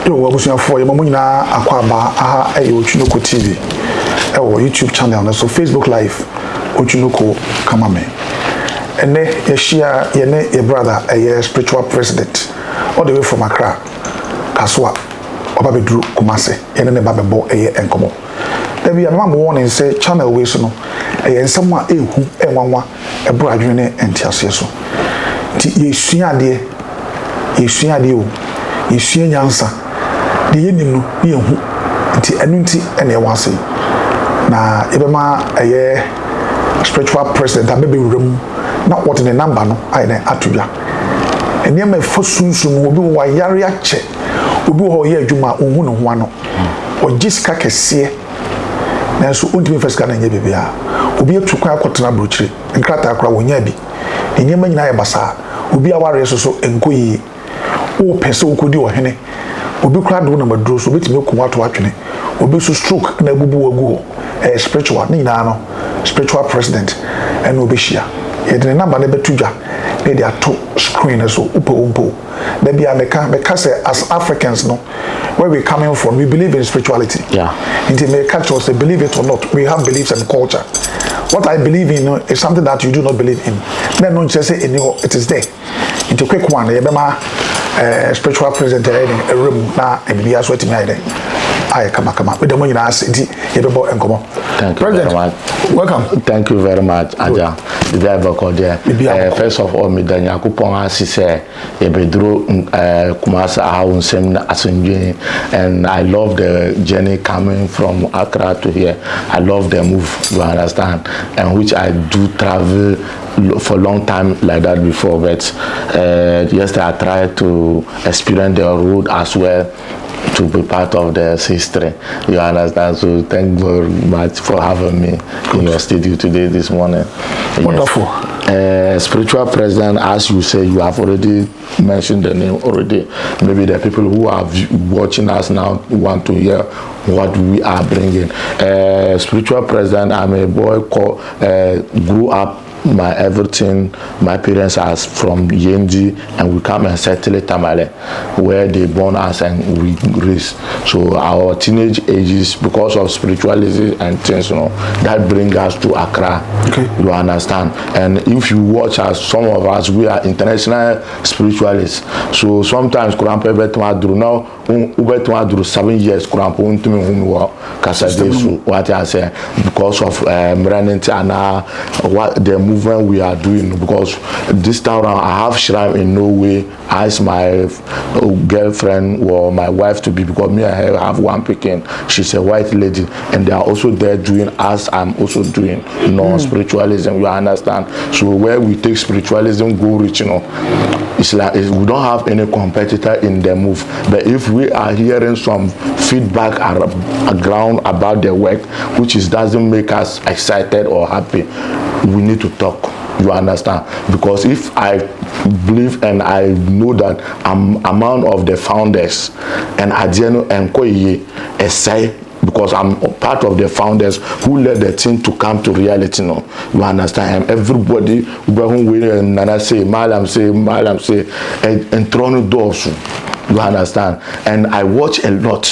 Yo, for your mamuna Aquaba, aha, Otwinoko TV, or YouTube channel, so Facebook Live, Otwinoko Kamame. And then, your brother, a spiritual president, all the way from Accra, Kaswa, Obabedru Kumase, and then the Bababo, and Komo. There be a man warning say, channel way so no, and someone who a brother and Tiaso. You see, idea, you see, answer. The enim no ye hu nti enu nti ene wase na ebema aye spiritual president abebe wuram na what the number no aye na atodwa ene ma fosunsun obi wo yare ache obi wo ye adwuma ohun no ho ano ogiska kese na so ontimi feska na nye bebia obi etukwa akotena brochire nkrata akra wonya bi enyema nyina ye basa obi aware so enkoyi wo pese okodi ohene obi kura do na maduro so betime kuma to atwene obi so stroke na bubu wagu spiritual ni na no spiritual president and obi hia e de number na betudwa na de ato screen so upo da bia meka say as Africans no where we coming from we believe in spirituality into me culture say believe it or not we have beliefs and culture. What I believe in is something that you do not believe in. Then no just say it is there into quick one yebema spiritual president a room na ebi aso atimi ayi I kama we dem nyina ase di yebebo enkomo. Thank you very much. Welcome. Thank you very much, Aja. The driver called there. First of all, me dan yakupon asise ebedro kumasa ahaunsem na asunje, and I love the journey coming from Accra to here. I love the move, you understand, and which I do travel for a long time like that before, but yesterday I tried to experience the road as well, to be part of the history, you understand. So thank you very much for having me in your studio today this morning. Wonderful. Yes. Spiritual president, as you say, you have already mentioned the name already. Maybe the people who are watching us now want to hear what we are bringing. Spiritual president, I'm a boy grew up. My everything, my parents are from Yenji, and we come and settle at Tamale, where they born us and we raised. So our teenage ages, because of spiritualism and things, you know, that bring us to Accra. Okay. You understand? And if you watch us, some of us, we are international spiritualists. So sometimes Kurampe Betuadru now, Ubetuadru 7 years, Kurampo Untumi Humwa, Kasadesu, what I say, because of Mranenti and what the movement we are doing, because this time around I have shrine in no way as my girlfriend or my wife to be, because me and her have one picking. She's a white lady, and they are also there doing as I'm also doing, you know, spiritualism, you understand. So where we take spiritualism go rich, you know, it's like we don't have any competitor in the move, but if we are hearing some feedback around about the work which doesn't make us excited or happy, we need to talk, you understand. Because if I believe and I know that I'm among of the founders and Adjeno and Koye Esai, because I'm part of the founders who led the thing to come to reality now, you understand. And everybody when Nana say Malam say and Trono doors, you understand. And I watch a lot.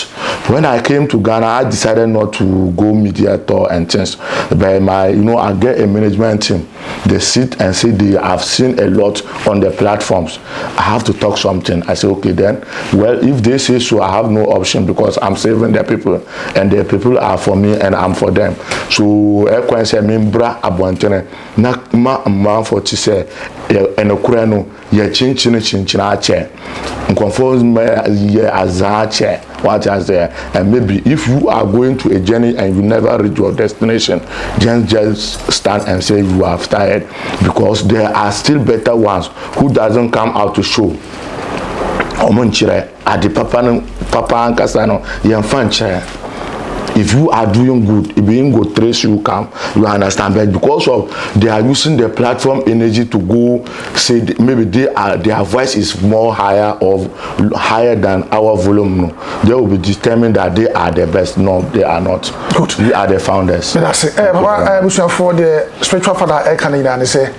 When I came to Ghana, I decided not to go media tour and things. But I get a management team. They sit and say they have seen a lot on the platforms. I have to talk something. I say, okay then. Well, if they say so, I have no option, because I'm saving the people, and the people are for me and I'm for them. So I say, "Membra abwantene na ma for to say enokura no ye chinchina ache nkonfo ye azache." What I say, and maybe if you are going to a journey and you never reach your destination, just stand and say you have tired, because there are still better ones who doesn't come out to show. Omonchire adi papa ankasano yemfanchire. If you are doing good, if you go trace, you come, you understand. But because of they are using the platform energy to go say maybe their voice is more higher or higher than our volume. they will be determined that they are the best. No, they are not. Good. We are the founders. That's it. Papa, for the spiritual father, I can even say,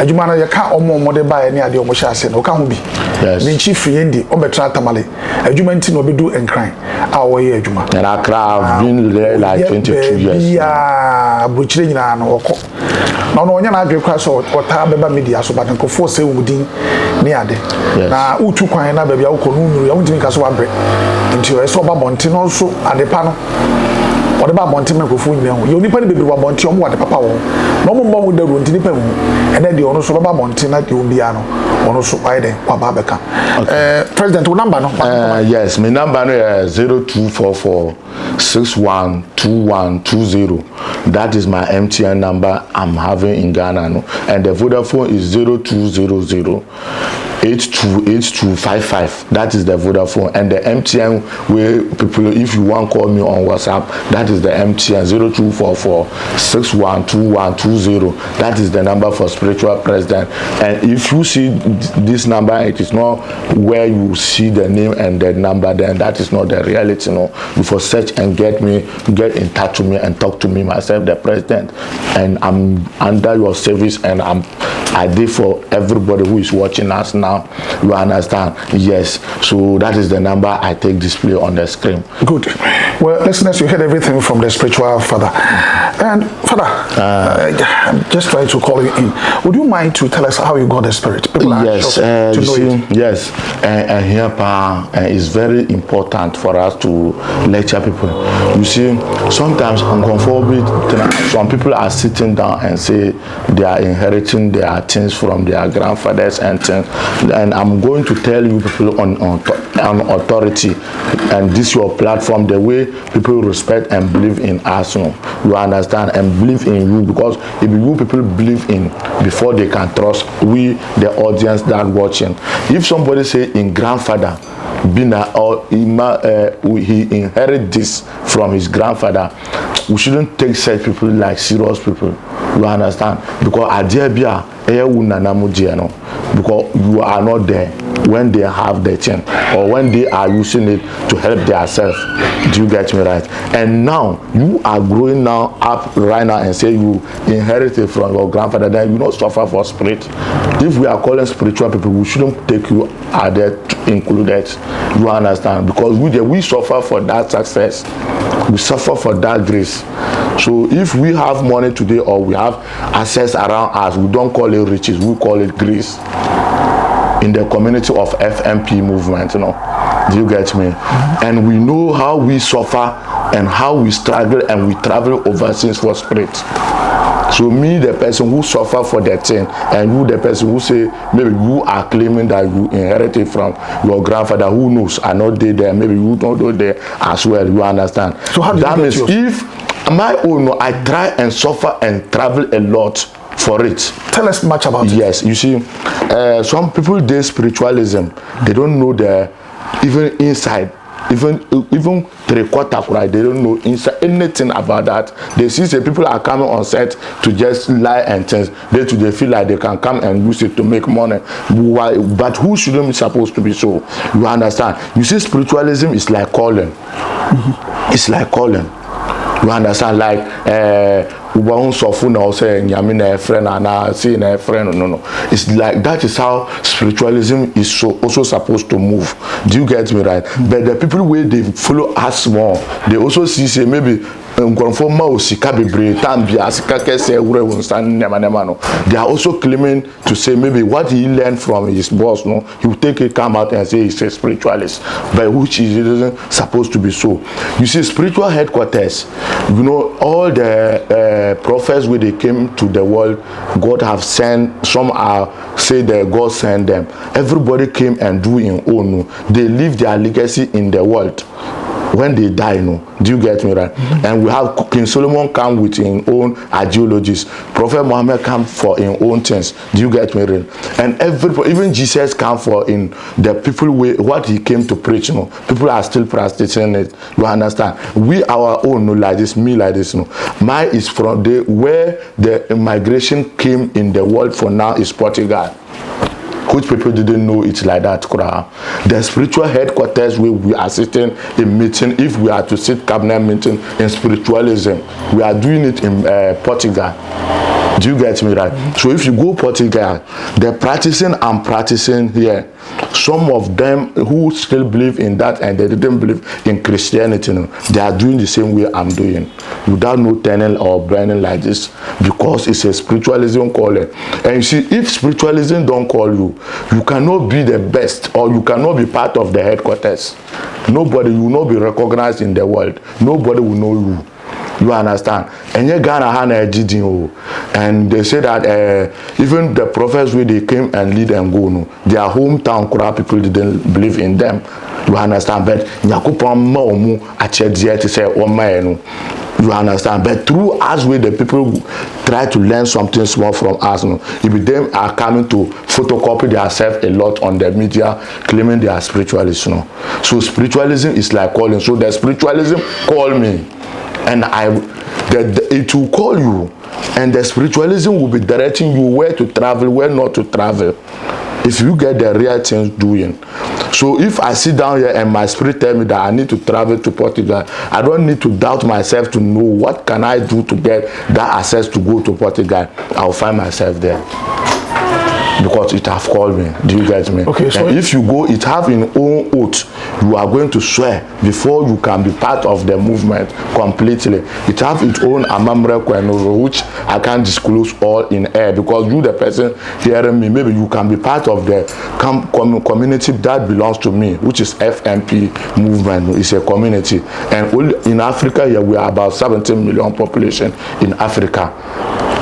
Jumana, you can't almost buy any idea of Moshas, no can be. Yes. The chief Yendi, Obetra Tamale, a Jumentin will be do and crying. Our year, Juma. And Accra have been there like 22 years. Yeah, butchering and oko. No, no, you're not request or Tababa media, so but I force within near the. Now, Utu Quina, baby, I won't think as one break until I saw Babontin also at the panel. What about Bontin microphone? You only penny baby Bontin, what the papa won't. No more with the room, and then the honor so about Bontin at Umbiano, or also by the Babaka. President, what number? Yes, my number is 0244 612120. That is my MTN number I'm having in Ghana. No? And the Vodafone is 0200 828255. That is the Vodafone. And the MTN where people, if you want to call me on WhatsApp, that is the MTN 0244 612120. That is the number for spiritual president. And if you see this number, it is not where you see the name and the number, then that is not the reality. No, before search and get in touch with me and talk to me myself, the president, and I'm under your service, and I did for everybody who is watching us now. You understand? Yes. So that is the number I take display on the screen. Good. Well, listeners, you heard everything from the spiritual father. And father, I'm just trying to call you in. Would you mind to tell us how you got the spirit? People are yes. To know it. Yes. And here, it's very important for us to lecture people. You see, sometimes some people are sitting down and say they are inheriting their things from their grandfathers and things. And I'm going to tell you people on authority, and this your platform, the way people respect and believe in us, you understand, and believe in you, because if you people believe in before they can trust we, the audience that watching. If somebody say in grandfather Bina or he inherit this from his grandfather, we shouldn't take such people like serious people. You understand? Because Adebia, because you are not there when they have the thing, or when they are using it to help themselves. Do you get me right? And now you are growing now up right now and say you inherited from your grandfather, then you not suffer for spirit. If we are calling spiritual people, we shouldn't take you are there included. You understand? Because we suffer for that success, we suffer for that grace. So if we have money today, or we have access around us, we don't call it riches, we call it grace. In the community of FMP movement, do you get me? And we know how we suffer and how we struggle, and we travel overseas for spirit. So me, the person who suffer for that thing, and you, the person who say maybe you are claiming that you inherited from your grandfather, who knows, are not there, maybe you don't go there as well. You understand? So how that means if my own, I try and suffer and travel a lot for it. Tell us much about it. Yes, you see, some people do spiritualism. They don't know the even inside, even 3/4, right? They don't know inside anything about that. They see say people are coming on set to just lie and things. They feel like they can come and use it to make money. Why? But who shouldn't be supposed to be so? You understand? You see, spiritualism is like calling. It's like calling. You understand? Like it's like that is how spiritualism is also supposed to move. Do you get me right? But the people where they follow us more, they also see say maybe they are also claiming to say maybe what he learned from his boss, he will take it, come out and say he's a spiritualist, but which isn't supposed to be so. You see, spiritual headquarters, all the prophets when they came to the world, God have sent, some are say that God sent them. Everybody came and do in own. They leave their legacy in the world. When they die, do you get me right? And we have King Solomon come with his own ideologies. Prophet Muhammad come for his own things. Do you get me right? And everybody, even Jesus come for in the people what he came to preach. People are still practicing it. You understand? We our own like this, me like this. Mine is from where the migration came in the world for now is Portugal. which people didn't know it's like that. The spiritual headquarters where we are sitting in meeting, if we are to sit cabinet meeting in spiritualism, we are doing it in Portugal. Do you get me right? So if you go Portugal, they're practicing and practicing here. Some of them who still believe in that and they didn't believe in Christianity, they are doing the same way I'm doing, without no turning or burning like this, because it's a spiritualism calling. And you see, if spiritualism don't call you, you cannot be the best, or you cannot be part of the headquarters. Nobody will not be recognized in the world. Nobody will know you. You understand? And you Ghana and they say that even the prophets where they came and lead and go, their hometown crowd people didn't believe in them. You understand? But you understand? But through us, where the people try to learn something small from us, if them are coming to photocopy themselves a lot on the media, claiming they are spiritualists. So spiritualism is like calling. So the spiritualism call me, and it will call you, and the spiritualism will be directing you where to travel, where not to travel, if you get the real things doing. So if I sit down here and my spirit tell me that I need to travel to Portugal, I don't need to doubt myself to know what can I do to get that access to go to Portugal. I'll find myself there, because it have called me. Do you get me? Okay, so if you go, it have in own oath. You are going to swear before you can be part of the movement completely. It have its own amamre kwenozo, which I can't disclose all in air, because you, the person hearing me, maybe you can be part of the community that belongs to me, which is FMP movement. It's a community, and in Africa here we are about 17 million population in Africa,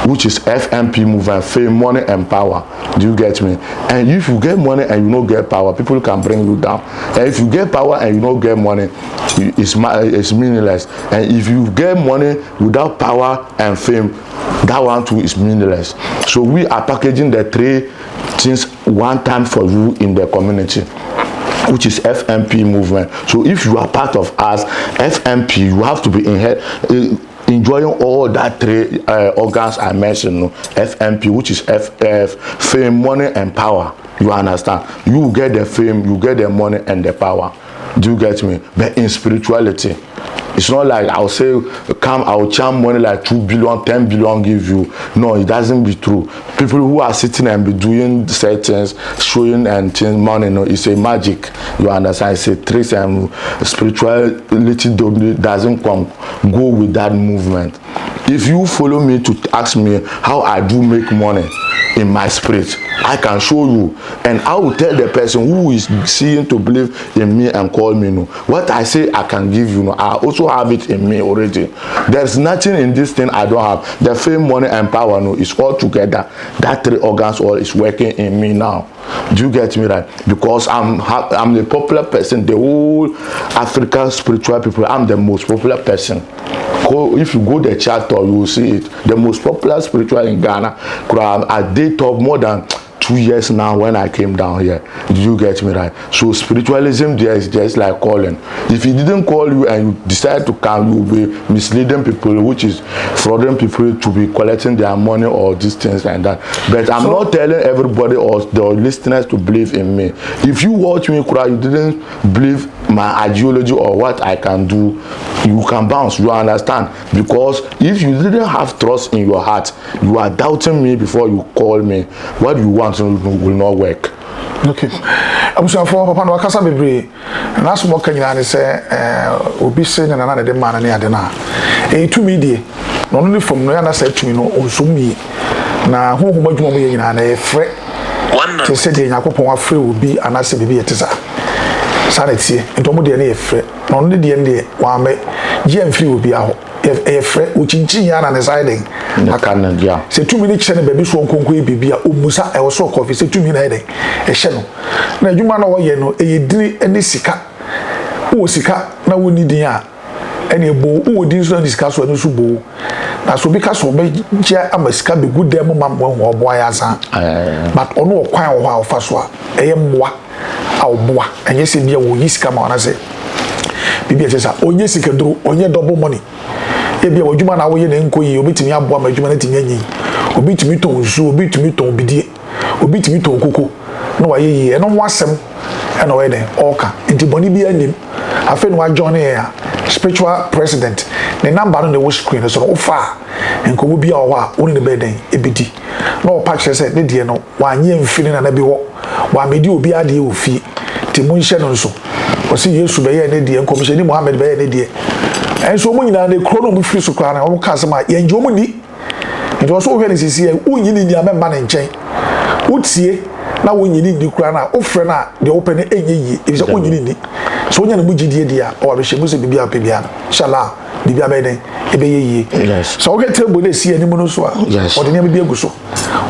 which is FMP movement, fame, money, and power. Do you get me? And if you get money and you don't get power, people can bring you down. And if you get power and you don't get money, it's meaningless. And if you get money without power and fame, that one too is meaningless. So we are packaging the three things one time for you in the community, which is FMP movement. So if you are part of us, FMP, you have to be enjoying all that three organs I mentioned, FMP, which is fame, money, and power. You understand? You get the fame, you get the money and the power. Do you get me? But in spirituality, it's not like I'll say, I'll charm money like 2 billion, 10 billion give you. No, it doesn't be true. People who are sitting and be doing settings, showing and change money, it's a magic. You understand? It's a trick, and spirituality doesn't go with that movement. If you follow me to ask me how I do make money in my spirit, I can show you, and I will tell the person who is seeing to believe in me and call me. What I say I can give you, I also have it in me already. There's nothing in this thing I don't have. The fame, money, and power is all together. That three organs all is working in me now. Do you get me right? Because I'm the popular person. The whole African spiritual people, I'm the most popular person. If you go the chat, you will see it. The most popular spiritual in Ghana. I did top more than 2 years now when I came down here. Did you get me right? So spiritualism there is just like calling. If he didn't call you and you decide to come, you will be misleading people, which is frauding people to be collecting their money or these things like that. But I'm not telling everybody or the listeners to believe in me. If you watch me, you didn't believe my ideology or what I can do, you can bounce. You understand? Because if you didn't have trust in your heart, you are doubting me before you call me. What you want will not work. Okay. I'm so for Papa no kasa bebre. Na so mo kanyina ne se obi se na na de man na ade na. Tumi die. No no from no ya na say tumi no onsumi. Na honhom adwuma mo nyina na e frɛ. Te se de Yakobon afrɛ obi anase bibi etisa. Sanity ntomo de na e frɛ. No no de ne wa me je amfiri obi aho. E frɛ uchinchin ya na ne side. Nakandia. Se 2 minutes ne baby so nkonko e bibia omusa e wo so coffee se 2 minutes e de e hye no na adwuma na wo ye no e yedini ene sika wo sika na wo ni din a ene bo wo din so na sika so ene so bo na so bi ka so be je amasika be good dem mambo ho obo ayasa but ono okwan wo ha ofa so a eye mmoa a oboa enye se bia wo yisika ma ona se bibia se sa onye sika duro onye double money ebi wadwuma na wo ye na nkoyi obitimi aboa madwuma na tinyanyi obitimi ton nsu obitimi ton bidie obitimi ton koko no wa ye eno wasem eno we den oka nti boni bi anim afi no wa join here spiritual president the number on the screen so ofa enkomo bi a wo a woni ne be den ebidi no pa kire se ne de no wa nye mfini na bi wo wa medi obi ade ofi ti mu nhye no nso o si Yesu be ye ne de enkomo hye ni Muhammad be ye ne de enso mu nyina ne kro no mu firi so kra na wo ka se ma ye njo mu ni nti wo so hwe ne sisi e unyi ni nya memma ne nchen utie na wonyini ni kra na ofre na de open enye yi e so wonyini ni so wonya na mu gidie dia o abehye mu se bibia pebia inshallah bibia be den ebe ye so wo get table na si ani mu no so a o de ne bi agu so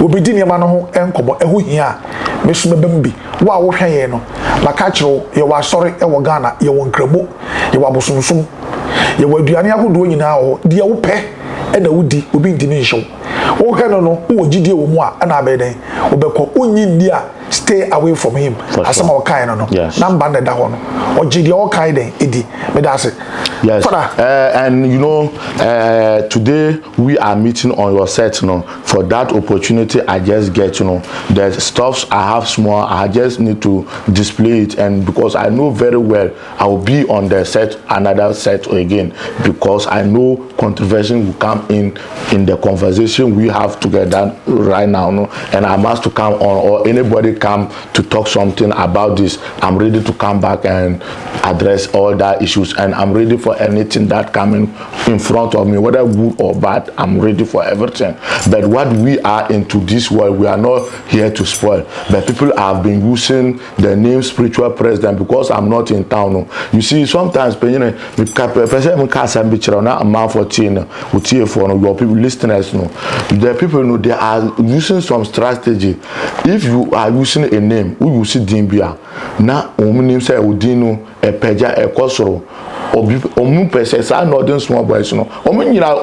obedi ne ma no ho enkobo eho hia mesuma bam bi wa wo hwan ye no la ka kiro ye wa sori e wo Ghana ye wo nkramo ye wa bosonsum ye wa aduane akodo nyina ho de wo pe e na wudi obi ntimi nhyew wo hwan no wo gidie wo mu a na be den obekọ onyi ndi a stay away from him asama o kai no number na da ho no o gidie o kai den edi me da say yes and you know today we are meeting on your set for that opportunity I just get the stuffs I have small I just need to display it and because I know very well I will be on the set another set again because I know controversy will come in the conversation we have together right now and I must to come on or anybody come to talk something about this I'm ready to come back and address all that issues and I'm ready for anything that coming in front of me whether good or bad I'm ready for everything but what we are into this world we are not here to spoil but people have been using the name spiritual president because I'm not in town you see sometimes you know person can be na a man for your people listeners the people they are using some strategy if you are using a name we will see dimbia na name say odino e peja e kosoro obi omu pese sa northern small boys nyina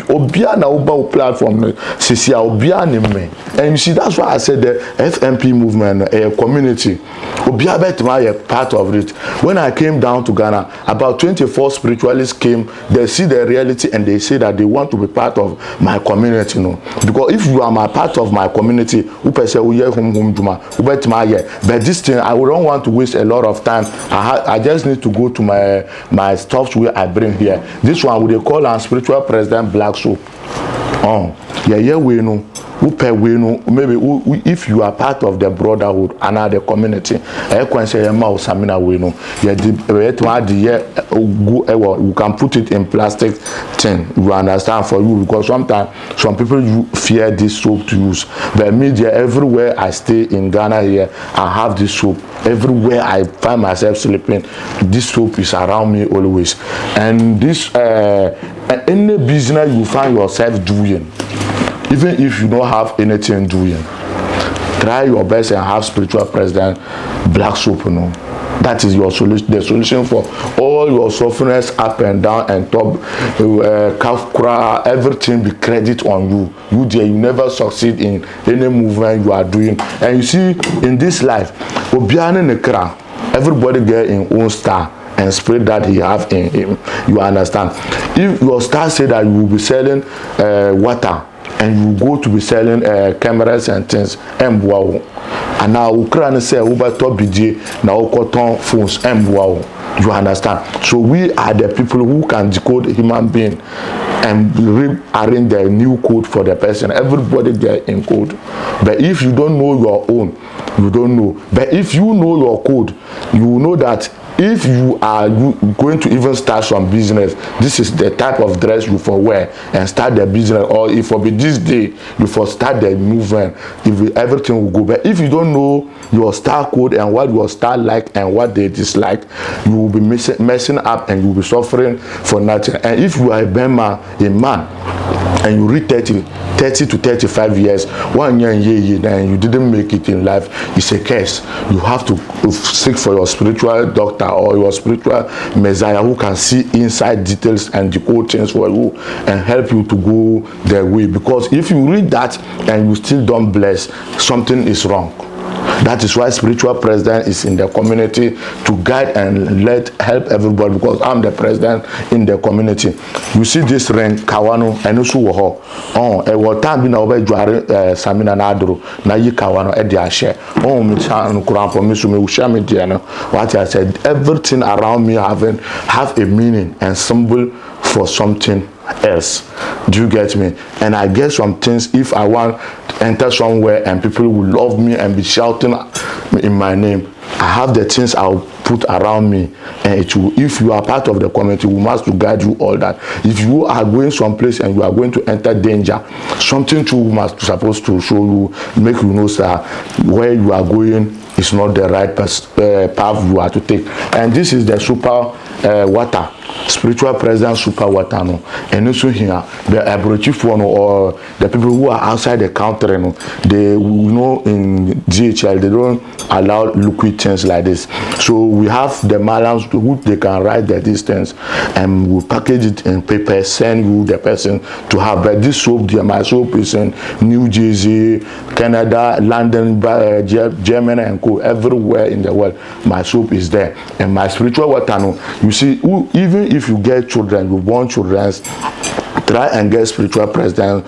obia na oba platform sisia obia ne me and you see that's why I said the FMP movement a community obia betima a part of it when I came down to Ghana about 24 spiritualists came they see the reality and they say that they want to be part of my community because if you are my part of my community who pese we hear home juma betima but this thing I don't want to waste a lot of time I just need to go to my stuff where I bring here this one we they call our spiritual president black soap we know who pay we know maybe if you are part of the brotherhood and the community I can say samina we know you can put it in plastic thing you understand for you because sometimes some people fear this soap to use but media everywhere I stay in Ghana here I have this soap everywhere I find myself sleeping this soap is around me always and this any business you find yourself doing even if you don't have anything doing try your best and have spiritual president black soap that is your solution the solution for all your sufferings up and down and top everything be credit on you there you never succeed in any movement you are doing and you see in this life everybody get in own star and spirit that he have in him you understand if your star say that you will be selling water and you go to be selling cameras and things and now Ukraine say over top BJ now cotton phones and you understand so we are the people who can decode human being and rearrange the new code for the person everybody get in code but if you don't know your own you don't know but if you know your code you know that if you are going to even start some business this is the type of dress you for wear and start the business or if for be this day you for start the movement if everything will go but if you don't know your star code and what your star like and what they dislike you will be messing up and you will be suffering for nothing and if you are a man and you reach 30 to 35 years 1 year and you didn't make it in life it's a curse you have to seek for your spiritual doctor or your spiritual messiah who can see inside details and decode things for you and help you to go their way because if you read that and you still don't bless something is wrong That is why spiritual president is in the community to guide and help everybody, because I'm the president in the community. You see this ring, Kawano, and also what time be now by Samina Nadro, na yi Kawano at the share. Oh, me for me, so me share me diana. What I said, everything around me have a meaning and symbol for something else. Do you get me? And I get some things, if I want to enter somewhere and people will love me and be shouting in my name, I have the things I'll put around me, and it will, if you are part of the community, we must to guide you all that. If you are going someplace and you are going to enter danger, something too must supposed to show you, make you know that where you are going is not the right path you are to take. And this is the super water, spiritual presence super water, no. And also here the abrasive one, or the people who are outside the country, no, they, you know, in DHL they don't allow liquid things like this. So we have the malams to who they can write the distance, and we package it in paper, send you the person to have. But this soap, my soap is in New Jersey, Canada, London, Germany, and everywhere in the world. My soap is there. And my spiritual water, no, you see, even if you get children, you born children, try and get spiritual president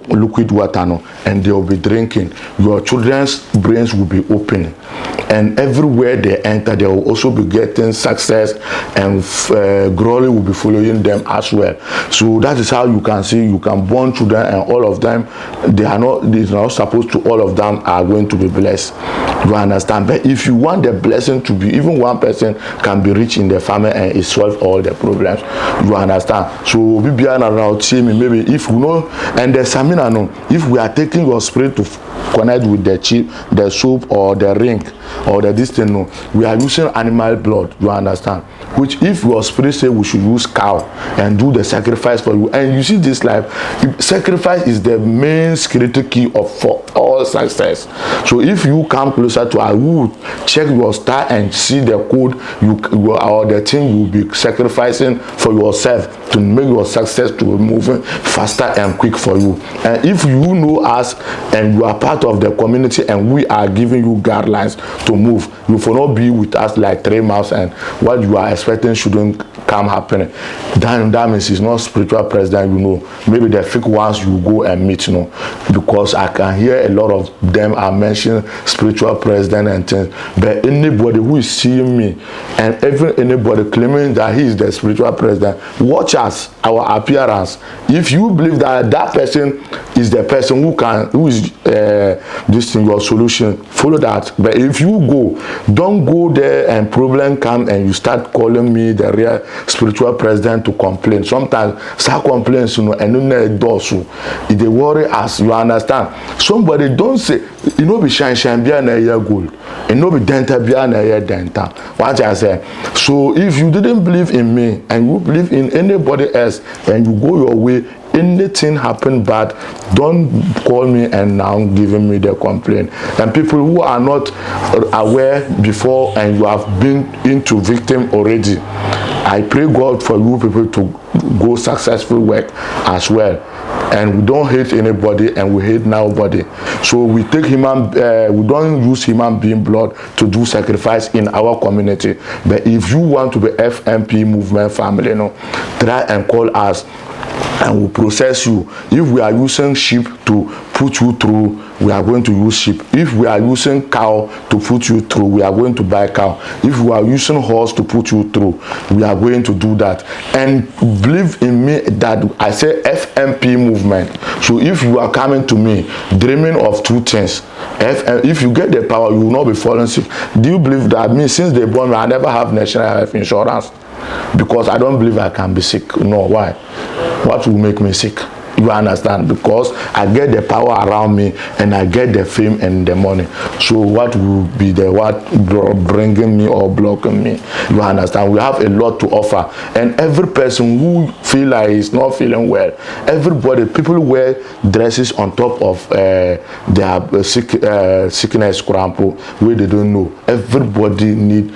liquid water, no, and they will be drinking. Your children's brains will be open, and everywhere they enter, they will also be getting success, and glory will be following them as well. So that is how you can see, you can born children, and all of them, they're not supposed to, all of them are going to be blessed. You understand? But if you want the blessing to be, even one person can be rich in the family and it solve all the problems. You understand? So we be around see me, maybe if you know, and the samina, no, if we are taking your spirit to connect with the chip, the soap, or the ring, or the this thing, no, we are using animal blood. You understand? Which, if your spirit say we should use cow and do the sacrifice for you, and you see this life, sacrifice is the main security key for all success. So if you come closer to a wood, check your star and see the code or the thing you will be sacrificing for yourself to make your success to be moving faster and quick for you. And if you know us and you are part of the community and we are giving you guidelines to move, you will not be with us like 3 months and what you are expecting shouldn't come happening. That means it's not spiritual president, you know. Maybe the fake ones you go and meet, you know, because I can hear a lot of them are mentioning spiritual president and things. But anybody who is seeing me and even anybody claiming that he is the spiritual president, watch us, our appearance. If you believe that that person is the person who is this thing, your solution, follow that. But if you go, don't go there and problem come and you start calling me the real spiritual president to complain. Sometimes start complaints, you know, and then if they worry us, you understand. Somebody don't say, you know, be shine be an year gold, and no be denta be an year denta. What I say. So if you didn't believe in me and you believe in anybody else and you go your way, anything happen bad, don't call me and now giving me the complaint. And people who are not aware before and you have been into victim already, I pray God for you people to go successful work as well. And we don't hate anybody and we hate nobody. So we take we don't use human being blood to do sacrifice in our community. But if you want to be FMP movement family, you know, try and call us and we'll process you. If we are using sheep to put you through, we are going to use sheep. If we are using cow to put you through, we are going to buy cow. If we are using horse to put you through, we are going to do that. And believe in me that I say FMP movement. So if you are coming to me dreaming of two things, if you get the power, you will not be falling sick. Do you believe that? Me, since they born me, I never have national health insurance because I don't believe I can be sick. No, why? What will make me sick? You understand? Because I get the power around me and I get the fame and the money. So what will be the what bringing me or blocking me? You understand? We have a lot to offer. And every person who feel like he's not feeling well, everybody, people wear dresses on top of their sickness crampo where they don't know. Everybody need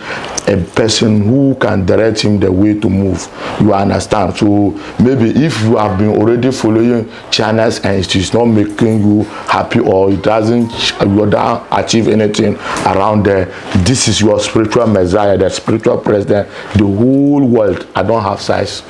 a person who can direct him the way to move. You understand? So maybe if you have been already following following channels and it is not making you happy, or it doesn't, you don't achieve anything around there, this is your spiritual Messiah, the spiritual president, the whole world. I don't have size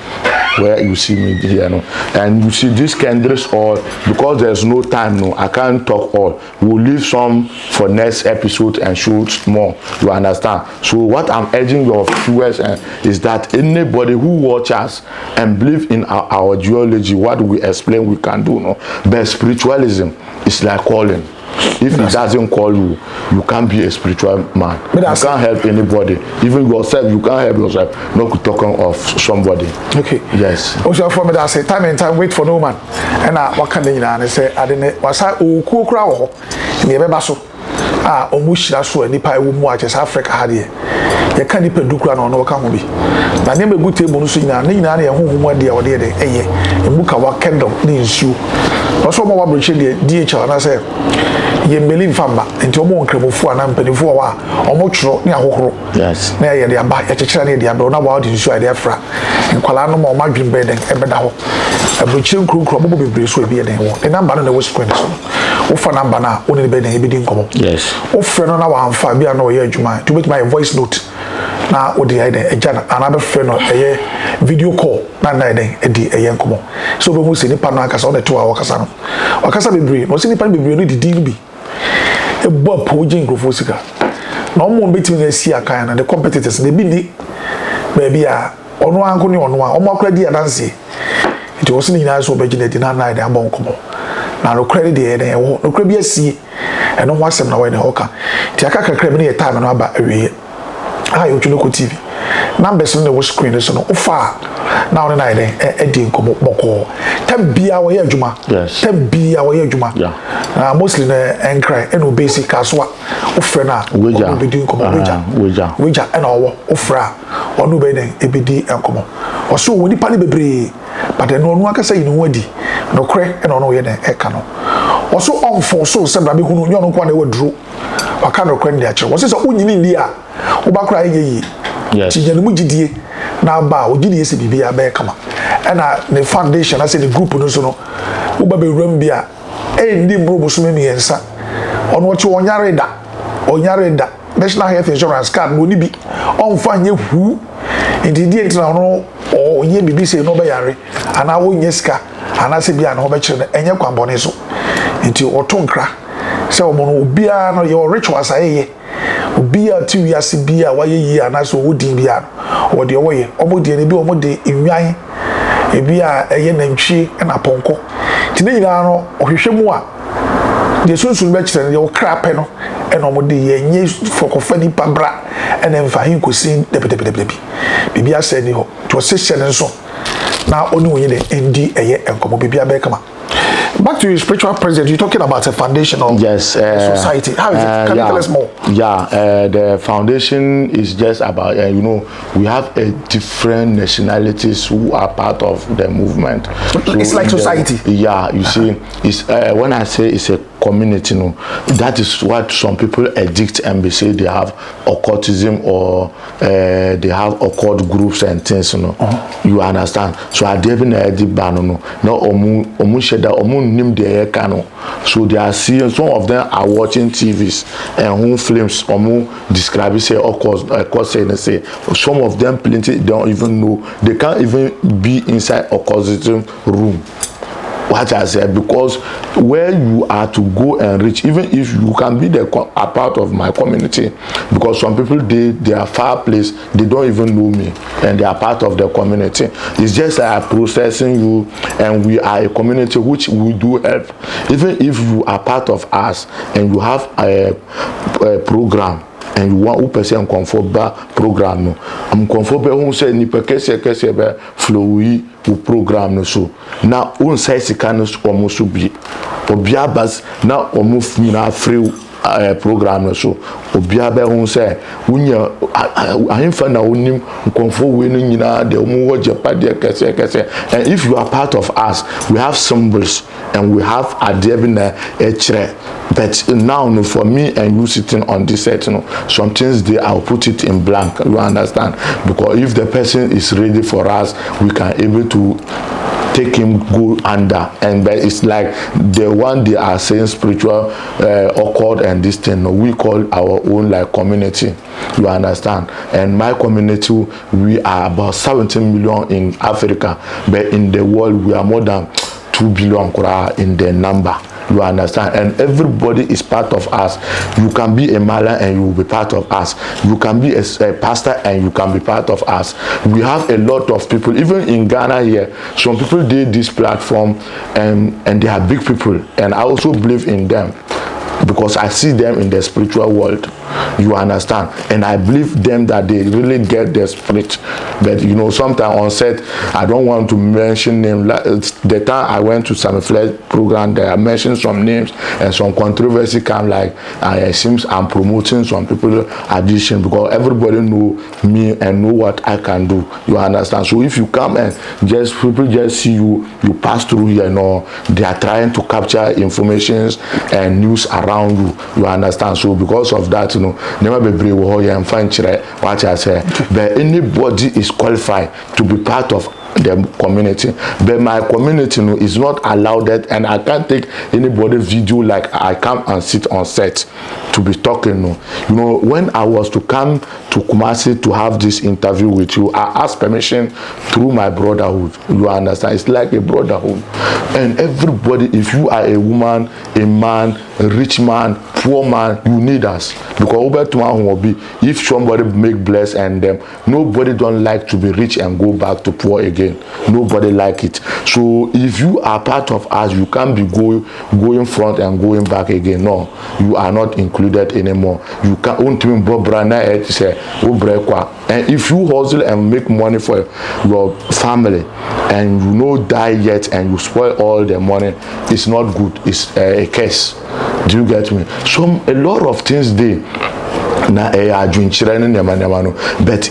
where you see me here, no? And you see this candidates all, because there's no time, no, I can't talk all. We'll leave some for next episode and shoot more, you understand? So what I'm urging your viewers is that anybody who watch us and believe in our geology, what we explain we can do, no? But spiritualism is like calling. If it doesn't call you, you can't be a spiritual man. You can't help anybody. Even yourself, you can't help yourself. Not talking of somebody. Okay. Yes. Also for me that say time and time wait for no man. And what can they and say I didn't was I cool crowd near Basso. Omushira so nipa ewu mu a chesa Africa ha de. Ye kan nipa dukura na ono ka ho bi. Na ne megu table no so nyina ne nyina na ye honhom ade a wode de eye. Emuka wa kingdom ne nsu. Also mo wa broche de DHL na say ye mbeli mfamba nti omo nkremofo ana mpanifo wa omo tworo ne ahohoro. Yes. Na ye de aba ye chekira ne de aba na wa de nsu ade afra. Nkwala no ma o madwin beden ebeda ho. Abrochire nkrokro bobo bebre so ebi ye den ho. E number no na wo screen so. Wo fa number na wo ne beden ebi din komo. Yes. Wo frɛ no na wa amfa bia na ɔyɛ adwuma to make my voice note na wo de ayɛ agya na be frɛ no ɛyɛ video call na na ɛden ɛdi ɛyɛ nkomo so be mu se nipa no akasa ɔna to a wakasa no wakasa bebre no se nipa no bebre no didi no bi ebo apogye nkrofo sika na ɔmo betimi na si akan na the competitors na bi ni baabi a ɔno anko ne ɔno a ɔmo akora di adanse nti wo se ni nyina so obegye na di na na ɛden abɔ nkomo na no credit de ɛden ɛwo no credit bi asie ɛno ho asɛm na wɔn ne hoka ti aka kakra bi ne time no aba awie Otwinoko TV numbers no wo screen so no ofa na one na eden edi nkomo boko tabia wo ye adwuma tabia wo ye adwuma na mostly na enkrai eno basic kaswa ofre na weja obedi nkomo weja ena owo ofra onu be den ebedi nkomo oso woni pa ne bebre but eno onu akasa yi no wadi no kre ena ono ye den eka no oso onfo so se bra be hunu nyo no kwa na waduro waka no kre ndi a kire wo se so unyini ndi a ubakra yeyi yes tijani mujidie na ba ogidie se bibia ba kama na the foundation ase the group no so no uba be wram bia ndi mbro so me yensa ono che onyare da national health insurance card no ni bi onfa nye hu ndidi entina no onye bibi se no be yare ana wo nye ska ana se bia na ho be kire enye kwambone so nti otonkra se omo no bia no your rituals ayeye obia ti wiase bia wayeyi anaso wodin bia wo de woye omodi ne bi omodi enwan ebia eye nantwie na ponko ti ne nyina no ohwehwemu a de sunsun be kire ne wo krape no e no omodi ye nye fokofani pabra ene mfa hin kosin debedebedebi bibia se ni ho to se hye ne nso na oni wonye de endi eye enkomo bibia be kama. Back to your spiritual president, you're talking about a foundation of society. How is it? Can you tell us more? Yeah, the foundation is just about, we have different nationalities who are part of the movement. So it's like society. You see, it's when I say it's a community, that is what some people addict and they say they have occultism or they have occult groups and things, You understand? So I didn't ban no nim the cano. So they are seeing some of them are watching TVs and who films describe it say say some of them plenty don't even know, they can't even be inside occultism room. What I said, because where you are to go and reach, even if you can be a part of my community, because some people they are far place, they don't even know me, and they are part of the community. It's just like processing you, and we are a community which we do help. Even if you are part of us and you have a program, and you want who person comfort ba program no am comfort be who say ni kese be flow yi program no so na who say sika no omo so bi obia bas na omo fina free program no so obia be who say wunya ahemfa na onim comfort we no nyina de omo wo jepade kese. And if you are part of us, we have symbols and we have adebina echere. But now, for me and you sitting on this set, some things I'll put it in blank. You understand? Because if the person is ready for us, we can able to take him go under, and but it's like the one they are saying spiritual occult and this thing, no, we call our own like community, you understand. And my community, we are about 17 million in Africa, but in the world we are more than 2 billion in the number, you understand. And everybody is part of us. You can be a Mala and you will be part of us. You can be a pastor and you can be part of us. We have a lot of people, even in Ghana here, some people did this platform, and they are big people, and I also believe in them because I see them in the spiritual world, you understand, and I believe them that they really get their spirit. But you know, sometimes on set, I don't want to mention names. The time I went to some flash program, there I mentioned some names and some controversy come, like it seems I'm promoting some people addition, because everybody know me and know what I can do, you understand. So if you come and just people just see you pass through here, you know, they are trying to capture information and news around you understand. So because of that, you know, never be brave and find what I say. But anybody is qualified to be part of the community, but my community, you know, is not allowed that, and I can't take anybody video like I come and sit on set to be talking. You know, when I was to come to Kumasi to have this interview with you, I asked permission through my brotherhood, you understand. It's like a brotherhood, and everybody, if you are a woman, a man, a rich man, poor man, you need us, because over tomorrow will be, if somebody make bless and them, nobody don't like to be rich and go back to poor again. Nobody like it. So if you are part of us, you can't be going front and going back again. No, you are not included anymore. You can't. And if you hustle and make money for your family and you no die yet and you spoil all the money, it's not good. It's a curse. Do you get me? So a lot of things they. But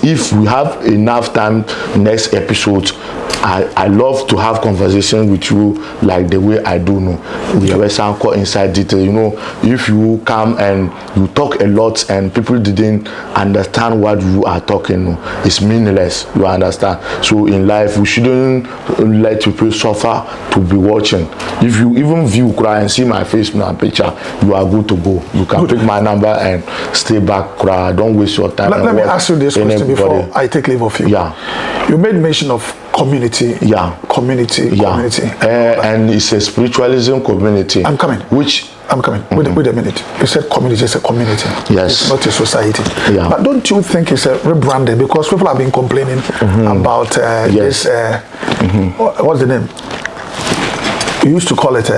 if we have enough time next episode, I love to have conversation with you like the way I do know. We have some inside detail, you know. If you come and you talk a lot and people didn't understand what you are talking, it's meaningless, you understand. So in life we shouldn't let people suffer to be watching. If you even view cry and see my face and picture, you are good to go. You can pick my number and stay back. Don't waste your time. Let me ask you this question before I take leave of you. Yeah. You made mention of community. Yeah. Community. And it's a spiritualism community. I'm coming. I'm coming. Wait a minute. You said community. It's a community. Yes. It's not a society. Yeah. But don't you think it's a rebranding? Because people have been complaining about yes. this. What's the name? You used to call it.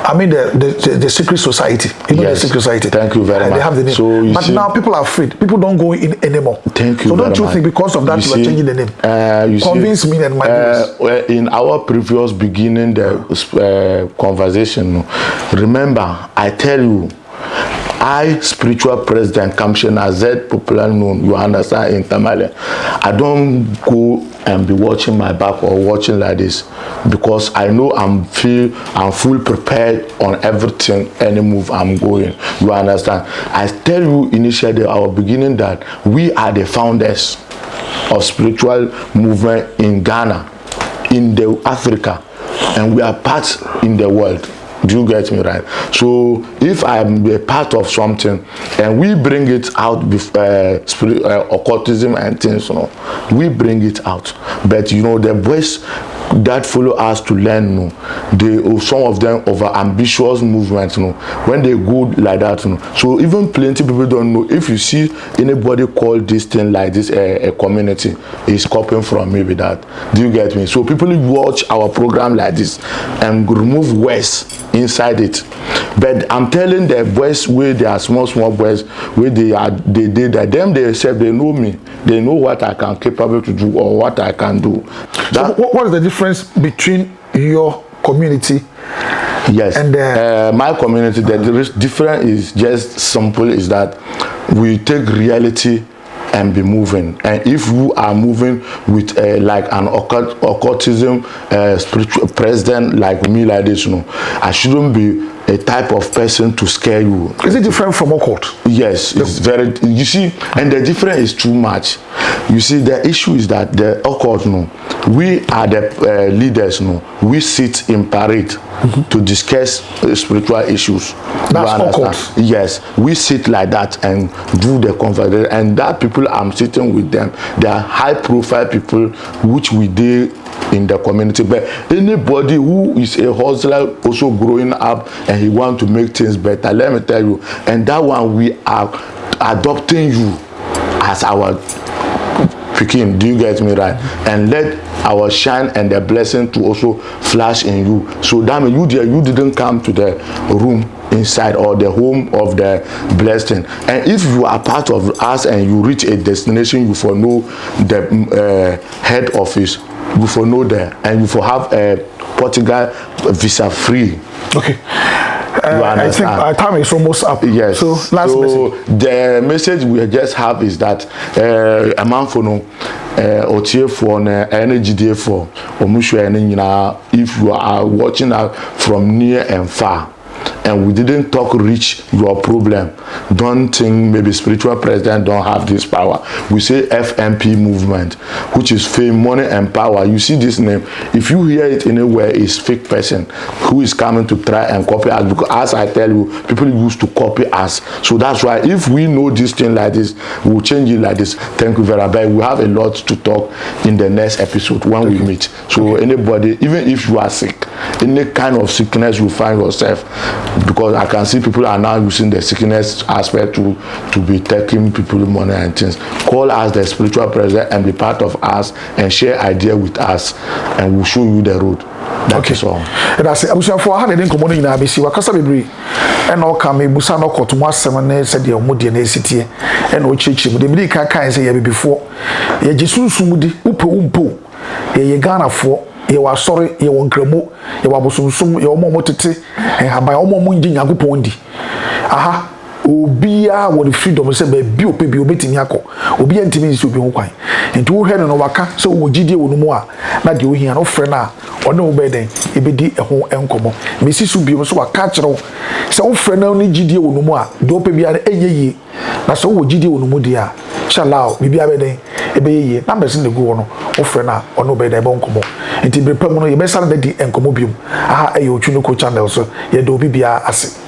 I mean the secret society. You know, yes. The secret society. Thank you very much. They have the name. So but now people are afraid. People don't go in anymore. Thank you. So don't you think because of that you are changing the name? Convince me and my viewers. In our previous beginning the conversation, remember I tell you, I, spiritual president Kamshena Z, popular known, you understand, in Tamale, I don't go and be watching my back or watching like this, because I know I'm full prepared on everything, any move I'm going, you understand. I tell you initially our beginning that we are the founders of spiritual movement in Ghana, in the Africa, and we are part in the world. Do you get me right? So if I'm a part of something and we bring it out with occultism and things, you know, we bring it out. But you know, the boys that follow us to learn, you know, some of them over ambitious movements, you know, when they go like that, you know. So even plenty people don't know. If you see anybody call this thing like this a community, is copying from me with that. Do you get me? So people watch our program like this and remove words inside it. But I'm telling the boys where they are small boys, where they did that, them they say they know me, they know what I can capable to do or what I can do. That, so what is the difference between your community? Yes, and my community, the difference is just simple, is that we take reality and be moving. And if you are moving with like an occultism spiritual president like me like this, you know, I shouldn't be a type of person to scare you. Is it different from occult? Yes, it's very, you see, and the difference is too much. You see, the issue is that the occult, no, we are the leaders, no, we sit in parade to discuss spiritual issues. That's occult. Yes, we sit like that and do the conversation, and that people I'm sitting with them, they are high profile people which we do in the community. But anybody who is a hustler also growing up and he want to make things better, let me tell you, and that one we are adopting you as our picking. Do you get me right? And let our shine and the blessing to also flash in you. So that means you didn't come to the room inside or the home of the blessing. And if you are part of us and you reach a destination, you for know the head office, you for know there, and you for have a Portugal visa free. Okay. I think our time is almost up. Yes. So last message. The message we just have is that a man for no otie for energy day for if you are watching us from near and far, and we didn't talk reach your problem, don't think maybe spiritual president don't have this power. We say FMP movement, which is fame, money and power. You see this name, if you hear it anywhere, it's fake person who is coming to try and copy us, because as I tell you, people used to copy us. So that's why if we know this thing like this, we'll change it like this. Thank you very much. We have a lot to talk in the next episode when we meet. So anybody, even if you are sick, any kind of sickness you find yourself, because I can see people are now using the sickness aspect to be taking people money and things. Call us the spiritual president and be part of us and share idea with us, and we'll show you the road. That is all. And I say, I'm sure for 100 community in ABC, Wakasa Bibri, and all come a Busano Kotumwa 7 said the Omodian city, and no church, but the Medica can say before. Ye Jesu Sumudi, Upo, ye Ghana for. You are sorry, you won't cremo, you are bosom, your momotete, and have by almost munding Yagupondi. Aha, Ubia, what the freedom said by Bio Baby Obetin Yako, Ubia intimacy to be okay. And 2 head on Waka, so would GD Unumwa, not you hear no friend or no bedding, it be a whole encomo. Mrs. Ubi was so a catcher, so friend only GD Unumwa, do baby at a ye. That's all GD Unumudia. Shall allow, maybe a bedding, a bay, numbers in the go on, or friend or no bed, I won't come. Nti be permanent ye besa na di enkomobium aha ayo Otwinoko channel so ye do bibia ase.